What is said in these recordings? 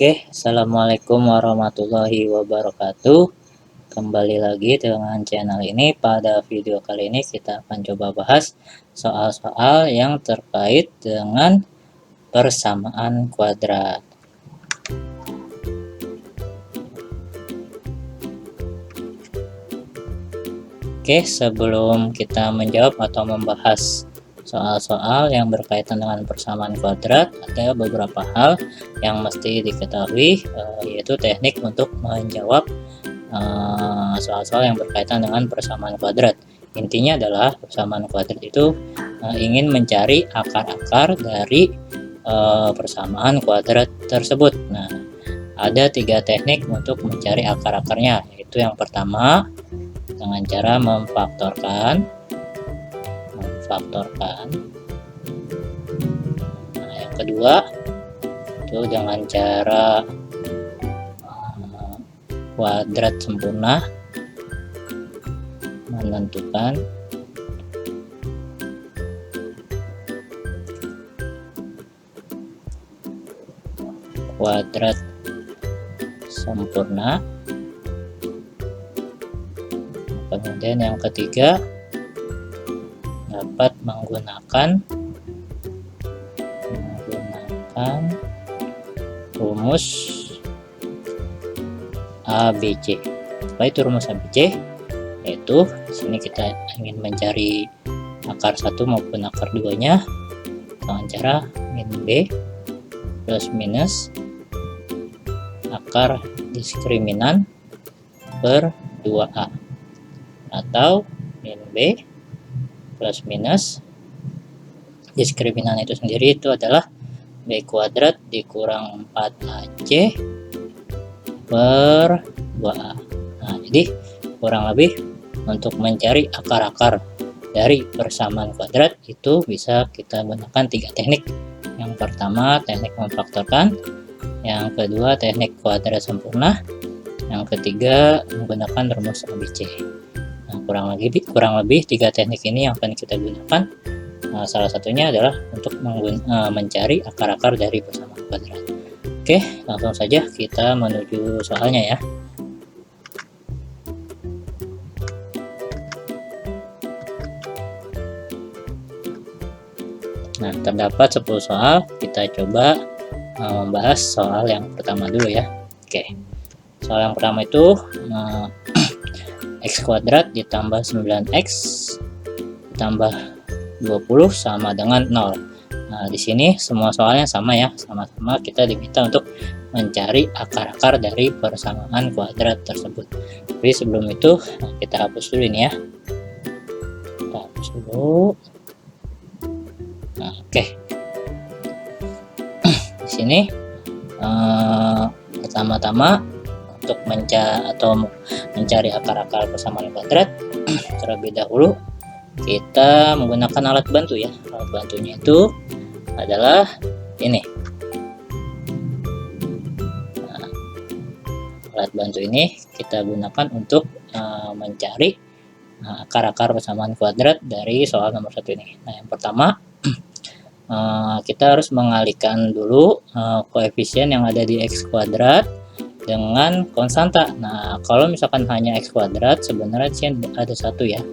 Oke, assalamualaikum warahmatullahi wabarakatuh. Kembali lagi dengan channel ini. Pada video kali ini kita akan coba bahas soal-soal yang terkait dengan persamaan kuadrat. Oke, sebelum kita menjawab atau membahas soal-soal yang berkaitan dengan persamaan kuadrat, ada beberapa hal yang mesti diketahui, yaitu teknik untuk menjawab soal-soal yang berkaitan dengan persamaan kuadrat. Intinya adalah persamaan kuadrat itu ingin mencari akar-akar dari persamaan kuadrat tersebut. Nah, ada 3 teknik untuk mencari akar-akarnya, yaitu yang pertama dengan cara memfaktorkan. Nah, yang kedua itu dengan cara kuadrat sempurna, menentukan kuadrat sempurna. Kemudian yang ketiga dapat menggunakan rumus ABC. Apa itu rumus ABC? Yaitu di sini kita ingin mencari akar 1 maupun akar 2-nya dengan cara min B plus minus akar diskriminan per 2A, atau min B plus minus diskriminan itu sendiri itu adalah B kuadrat dikurang 4AC per 2A. Nah, jadi kurang lebih untuk mencari akar-akar dari persamaan kuadrat itu bisa kita gunakan 3 teknik. Yang pertama teknik memfaktorkan, yang kedua teknik kuadrat sempurna, yang ketiga menggunakan rumus ABC. Nah, kurang lebih 3 teknik ini yang akan kita gunakan. Salah satunya adalah untuk mencari akar-akar dari persamaan kuadrat. Oke, langsung saja kita menuju soalnya ya. Nah, terdapat 10 soal. Kita coba membahas soal yang pertama dulu ya. Oke, soal yang pertama itu x kuadrat ditambah 9x ditambah 20 sama dengan 0. Nah, di sini semua soalnya sama ya, sama-sama kita diminta untuk mencari akar-akar dari persamaan kuadrat tersebut. Tapi sebelum itu kita hapus dulu ini ya. Kita hapus dulu. Nah, oke. Di sini pertama-tama untuk mencari akar-akar persamaan kuadrat terlebih dahulu kita menggunakan alat bantu ya. Alat bantunya itu adalah ini. Nah, alat bantu ini kita gunakan untuk mencari akar-akar persamaan kuadrat dari soal nomor 1 ini. Nah, yang pertama kita harus mengalihkan dulu koefisien yang ada di x kuadrat dengan konstanta. Nah, kalau misalkan hanya x kuadrat sebenarnya sih ada 1 ya.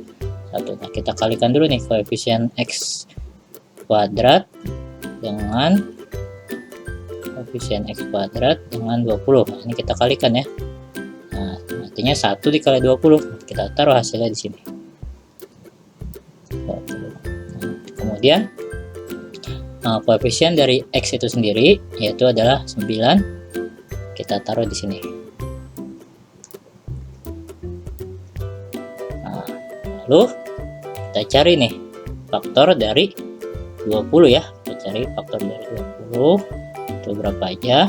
Nah, kita kalikan dulu nih koefisien x kuadrat dengan koefisien x kuadrat dengan 20. Nah, ini kita kalikan ya. Nah, artinya 1 dikali 20. Kita taruh hasilnya di sini. Nah, kemudian koefisien dari x itu sendiri yaitu adalah 9. Kita taruh di sini. Nah, lalu kita cari nih faktor dari 20 ya. Kita cari faktor dari 20 itu berapa aja.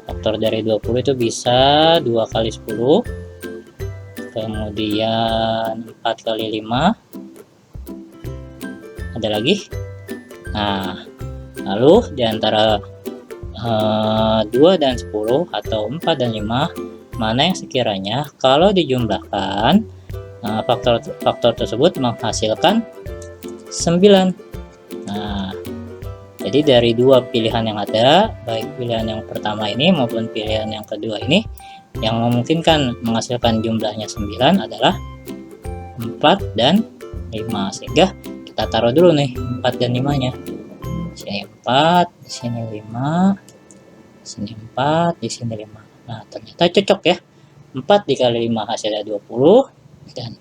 Faktor dari 20 itu bisa 2 kali 10, kemudian 4 kali 5, ada lagi. Nah, lalu diantara 2 dan 10 atau 4 dan 5 mana yang sekiranya kalau dijumlahkan faktor tersebut menghasilkan 9. Jadi dari dua pilihan yang ada, baik pilihan yang pertama ini maupun pilihan yang kedua ini, yang memungkinkan menghasilkan jumlahnya 9 adalah 4 dan 5. Sehingga kita taruh dulu nih 4 dan 5-nya. Di sini 4, di sini 5, di sini 4, di sini 5. Nah, ternyata cocok ya. 4 dikali 5 hasilnya 20, dan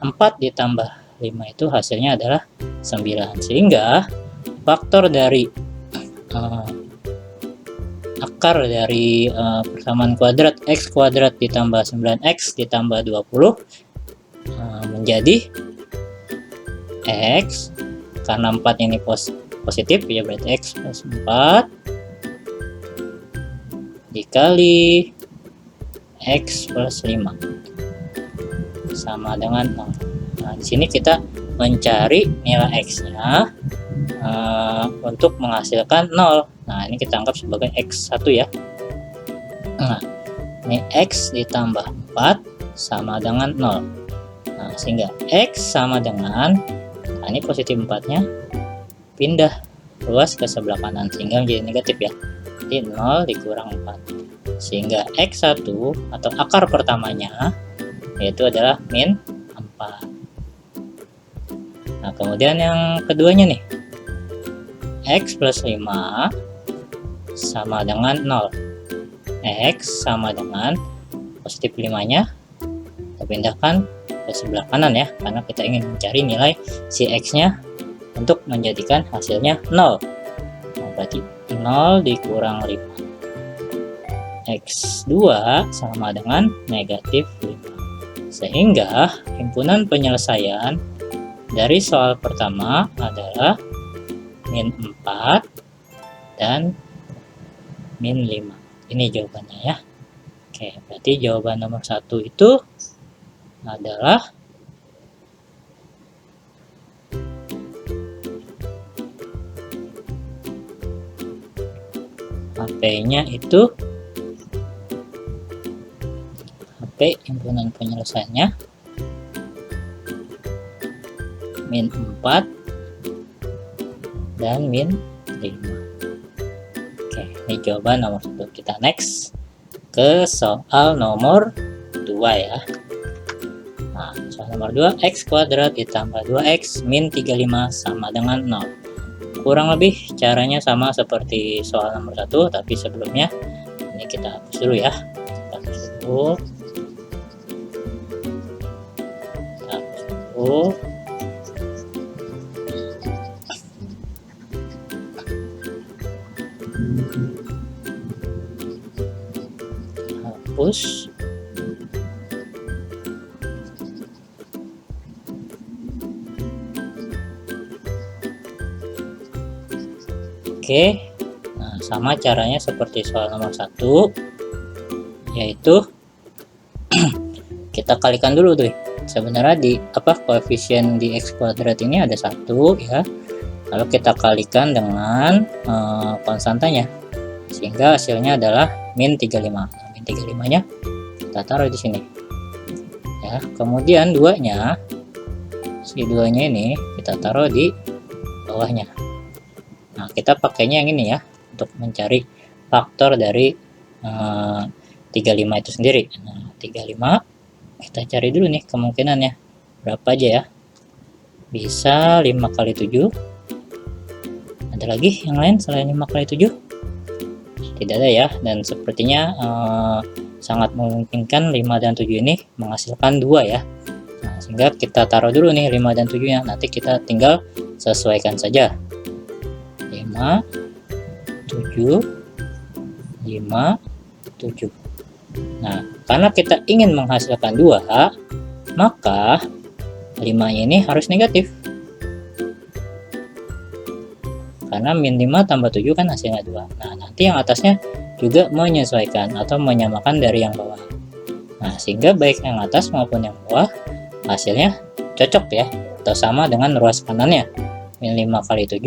4 ditambah 5 itu hasilnya adalah 9. Sehingga faktor dari akar dari persamaan kuadrat x kuadrat ditambah 9x ditambah 20 menjadi x, karena 4 ini positif ya, berarti x plus 4 dikali x plus 5 sama dengan 0. Nah, di sini kita mencari nilai x-nya untuk menghasilkan 0. Nah, ini kita anggap sebagai x1 ya. Nah, ini x ditambah 4 sama dengan 0. Nah, sehingga x sama dengan, nah ini positif 4-nya pindah luas ke sebelah kanan sehingga menjadi negatif ya. Jadi 0 dikurang 4. Sehingga x1 atau akar pertamanya yaitu adalah min 4. Nah, kemudian yang keduanya nih, x plus 5 sama dengan 0. X sama dengan positif 5-nya kita pindahkan ke sebelah kanan ya, karena kita ingin mencari nilai si x-nya untuk menjadikan hasilnya 0. Nah, berarti 0 dikurang 5. X2 sama dengan negatif 5. Sehingga himpunan penyelesaian dari soal pertama adalah min 4 dan min 5. Ini jawabannya ya. Oke, berarti jawaban nomor 1 itu adalah HP-nya itu HP himpunan penyelesaiannya min 4 dan min 5. Oke, ini jawaban nomor 1. Kita next ke soal nomor 2 ya. Nah, soal nomor 2, x kuadrat ditambah 2x min 35 sama dengan 0. Kurang lebih caranya sama seperti soal nomor 1, tapi sebelumnya ini kita hapus dulu ya. Kita hapus dulu. Kita hapus dulu. Hapus. Oke, nah, sama caranya seperti soal nomor 1, yaitu kita kalikan dulu tuh. Sebenarnya di koefisien di x kuadrat ini ada 1 ya, lalu kita kalikan dengan konstantanya sehingga hasilnya adalah min 35. Nah, min 35-nya kita taruh di sini ya. Kemudian si 2-nya ini kita taruh di bawahnya. Nah, kita pakainya yang ini ya untuk mencari faktor dari 35 itu sendiri. Nah, 35 kita cari dulu nih kemungkinannya berapa aja ya. Bisa 5 kali 7. Ada lagi yang lain selain 5 kali 7? Tidak ada ya, dan sepertinya sangat memungkinkan 5 dan 7 ini menghasilkan 2 ya. Nah, sehingga kita taruh dulu nih 5 dan 7 nya, nanti kita tinggal sesuaikan saja. 5, 7, 5, 7. Nah, karena kita ingin menghasilkan 2, maka 5-nya ini harus negatif. Karena min 5 tambah 7 kan hasilnya 2. Nah, nanti yang atasnya juga menyesuaikan atau menyamakan dari yang bawah. Nah, sehingga baik yang atas maupun yang bawah hasilnya cocok ya, atau sama dengan ruas kanannya. Min 5 kali 7,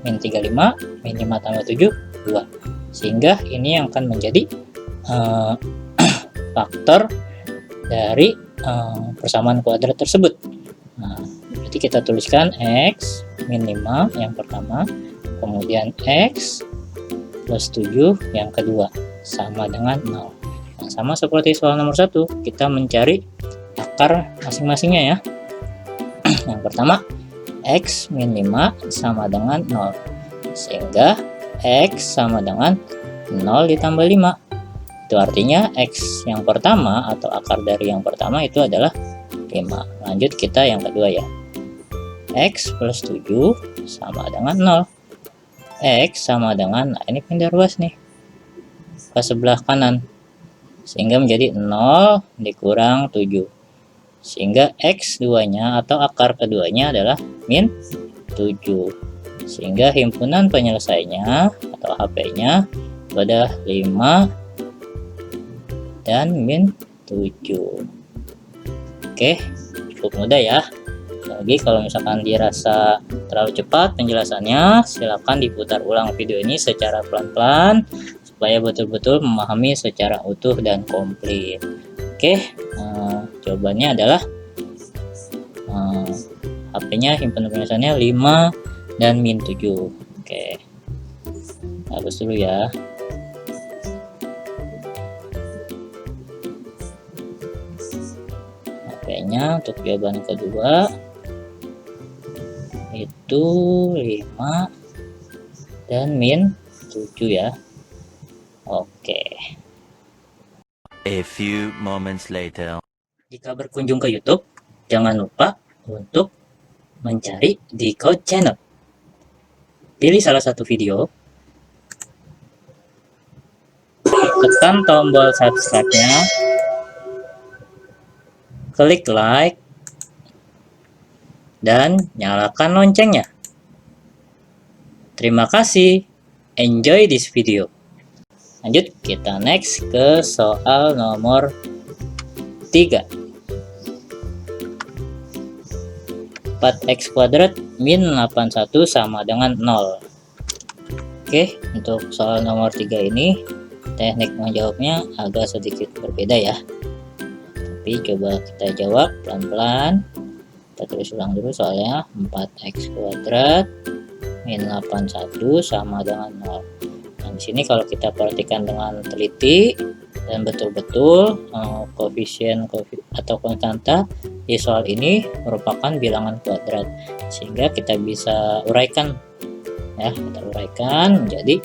min 35, min 5 tambah 7, 2. Sehingga ini yang akan menjadi faktor dari persamaan kuadrat tersebut. Nah, berarti kita tuliskan x min 5 yang pertama kemudian X plus 7 yang kedua sama dengan 0. Nah, sama seperti soal nomor 1, kita mencari akar masing-masingnya ya. Yang pertama, X min 5 sama dengan 0, sehingga X sama dengan 0 ditambah 5. Itu artinya X yang pertama atau akar dari yang pertama itu adalah 5. Lanjut kita yang kedua ya. X plus 7 sama dengan 0. X sama dengan, nah ini pindah ruas nih ke sebelah kanan, sehingga menjadi 0 dikurang 7. Sehingga X2 nya atau akar keduanya adalah min 7. Sehingga himpunan penyelesaiannya atau HP-nya pada 5 dan min 7. Oke, cukup mudah ya. Lagi kalau misalkan dirasa terlalu cepat penjelasannya, silakan diputar ulang video ini secara pelan-pelan supaya betul-betul memahami secara utuh dan komplit. Oke, jawabannya adalah HP-nya himpunan penyelesaiannya 5 dan min 7. Oke, hapus dulu ya. HP-nya untuk jawaban kedua itu 5 dan min 7 ya. Oke. A few moments later. Jika berkunjung ke YouTube, jangan lupa untuk mencari Decode Channel. Pilih salah satu video, tekan tombol subscribe-nya, klik like, dan nyalakan loncengnya. Terima kasih. Enjoy this video. Lanjut, kita next ke soal nomor 3. 4x kuadrat min 81 sama dengan 0. Oke, untuk soal nomor 3 ini teknik menjawabnya agak sedikit berbeda ya. Tapi coba kita jawab pelan-pelan. Kita tulis ulang dulu soalnya. 4x kuadrat min 81 sama dengan 0. Nah, di sini kalau kita perhatikan dengan teliti dan betul-betul koefisien atau konstanta di soal ini merupakan bilangan kuadrat, sehingga kita bisa uraikan ya, kita uraikan menjadi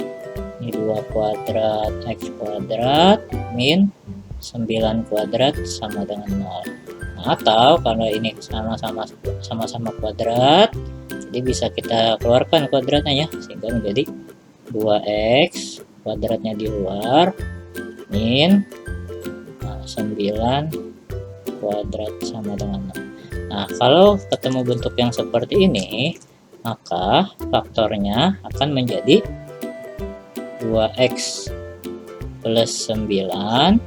ini 2 kuadrat x kuadrat min 9 kuadrat sama dengan 0. Nah, atau kalau ini sama-sama kuadrat, jadi bisa kita keluarkan kuadratnya ya, sehingga menjadi 2x kuadratnya di luar min 9 kuadrat sama dengan 0. Nah, kalau ketemu bentuk yang seperti ini, maka faktornya akan menjadi 2x plus 9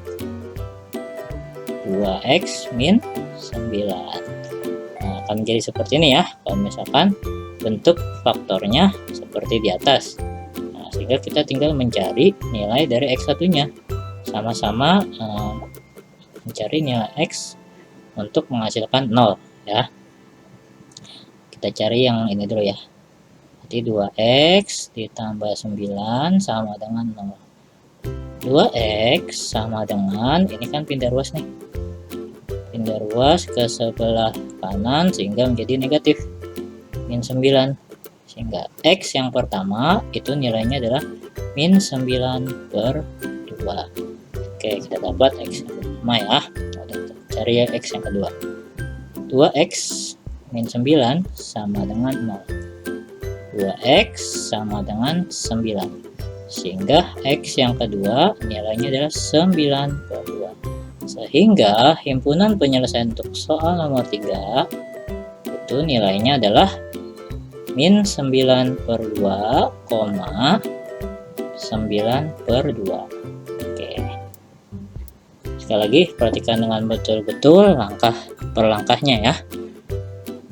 2x min 9. Nah, akan menjadi seperti ini ya kalau misalkan bentuk faktornya seperti di atas. Nah, sehingga kita tinggal mencari nilai dari x1 nya, sama-sama mencari nilai x untuk menghasilkan 0 ya. Kita cari yang ini dulu ya. Jadi 2x ditambah 9 sama dengan 0. 2x sama dengan, ini kan pindah ruas nih, pindah ruas ke sebelah kanan sehingga menjadi negatif min 9, sehingga x yang pertama itu nilainya adalah min 9 per 2. Oke, kita dapat x yang pertama ya. Cari ya x yang kedua. 2x min 9 sama dengan 0. 2x sama dengan 9, sehingga x yang kedua nilainya adalah 9 per 2. Sehingga himpunan penyelesaian untuk soal nomor 3 itu nilainya adalah min 9 per 2, 9 per 2. Oke. Sekali lagi perhatikan dengan betul-betul langkah per langkahnya ya.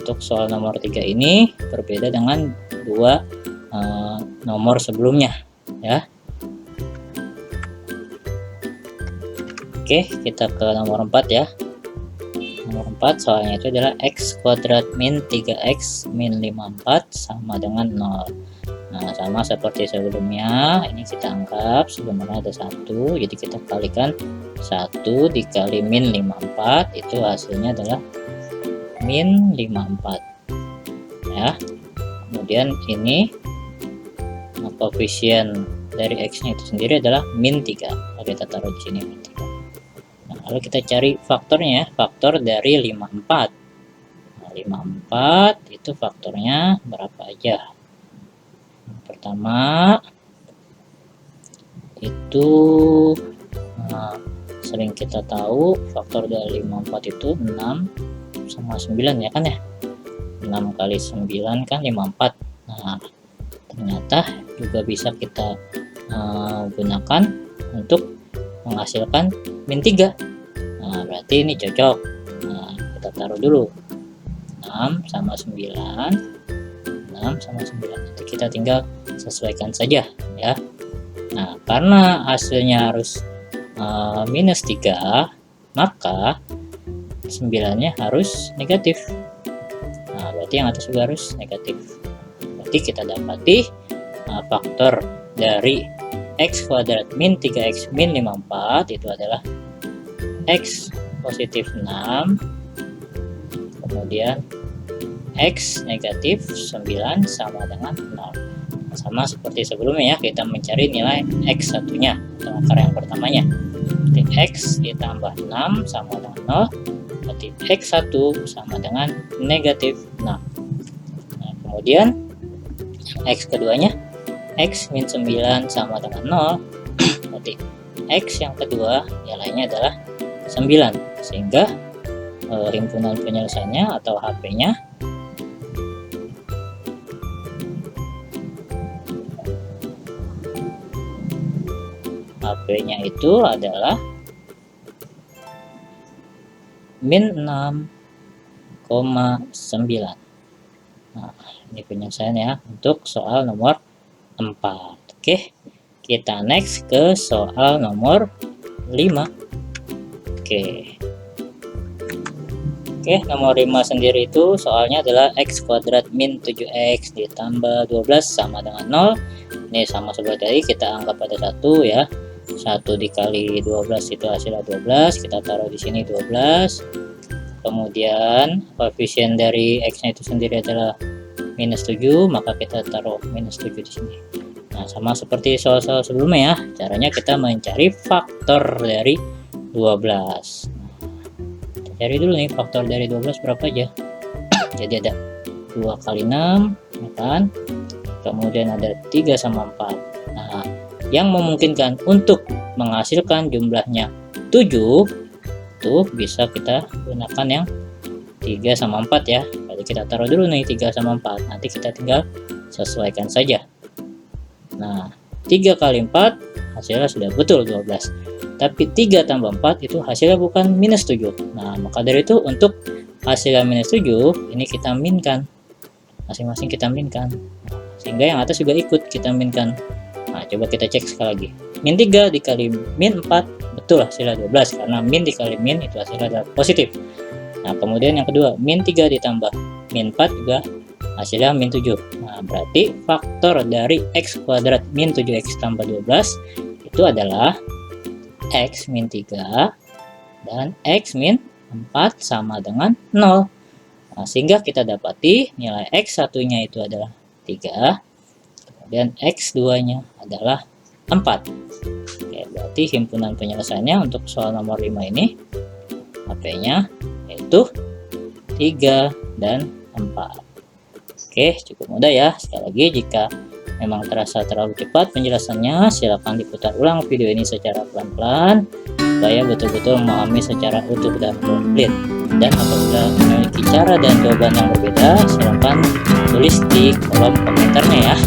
Untuk soal nomor 3 ini berbeda dengan dua nomor sebelumnya ya. Oke, kita ke nomor 4 ya. Nomor 4 soalnya itu adalah x kuadrat min 3x min 54 sama dengan 0. Nah, sama seperti sebelumnya, ini kita anggap sebenarnya ada 1, jadi kita kalikan 1 dikali min 54, itu hasilnya adalah min 54 ya. Kemudian ini koefisien dari X nya itu sendiri adalah min 3, kita taruh di sini min 3. Nah, lalu kita cari faktornya, faktor dari 54. Nah, 54 itu faktornya berapa aja? Pertama itu sering kita tahu faktor dari 54 itu 6 sama 9 ya kan ya. 6 kali 9 kan 54. Nah, ternyata juga bisa kita gunakan untuk menghasilkan min 3. Nah, berarti ini cocok. Nah, kita taruh dulu 6 sama 9, 6 sama 9, nanti kita tinggal sesuaikan saja ya. Nah, karena hasilnya harus minus 3, maka 9-nya harus negatif. Nah, berarti yang atas juga harus negatif. Berarti kita dapati faktor dari X kuadrat min 3X min 54 itu adalah X positif 6, kemudian X negatif 9 sama dengan 0. Sama seperti sebelumnya ya, kita mencari nilai X satunya atau akar yang pertamanya. Jadi X ditambah 6 sama dengan 0, berarti X1 sama dengan negatif 6. Nah, kemudian X keduanya X min 9 sama dengan 0, berarti X yang kedua nilainya adalah 9, sehingga himpunan penyelesaiannya atau HP-nya itu adalah min 6,9. Nah, ini penyelesaian ya untuk soal nomor 4. Oke, kita next ke soal nomor 5. Oke, nomor 5 sendiri itu soalnya adalah X kuadrat min 7X ditambah 12 sama dengan 0. Ini sama seperti tadi, kita anggap ada 1 ya. 1 dikali 12 itu hasilnya 12, kita taruh di sini 12. Kemudian koefisien dari X nya itu sendiri adalah minus 7, maka kita taruh minus 7 di sini. Nah, sama seperti soal-soal sebelumnya ya, caranya kita mencari faktor dari 12. Nah, cari dulu nih faktor dari 12 berapa aja. Jadi ada 2 kali 6 ya kan, kemudian ada 3 sama 4. Nah, yang memungkinkan untuk menghasilkan jumlahnya 7 tuh bisa kita gunakan yang 3 sama 4 ya. Jadi kita taruh dulu nih 3 sama 4, nanti kita tinggal sesuaikan saja. Nah, 3 kali 4 hasilnya sudah betul 12, tapi 3 tambah 4 itu hasilnya bukan minus 7. Nah, maka dari itu untuk hasilnya minus 7 ini kita minkan, masing-masing kita minkan, sehingga yang atas juga ikut kita minkan. Nah, coba kita cek sekali lagi. Min 3 dikali min 4 betul hasilnya 12, karena min dikali min itu hasilnya adalah positif. Nah, kemudian yang kedua, min 3 ditambah min 4 juga hasilnya min 7. Nah, berarti faktor dari X kuadrat min 7X tambah 12 itu adalah X min 3 dan X min 4 sama dengan 0. Nah, sehingga kita dapati nilai X satunya itu adalah 3, kemudian X2 nya adalah 4. Oke, berarti himpunan penyelesaiannya untuk soal nomor 5 ini HP-nya yaitu 3 dan 4. Oke, cukup mudah ya. Sekali lagi, jika memang terasa terlalu cepat penjelasannya, silakan diputar ulang video ini secara pelan-pelan supaya betul-betul memahami secara utuh dan komplit. Dan apabila memiliki cara dan jawaban yang berbeda, silakan tulis di kolom komentarnya ya.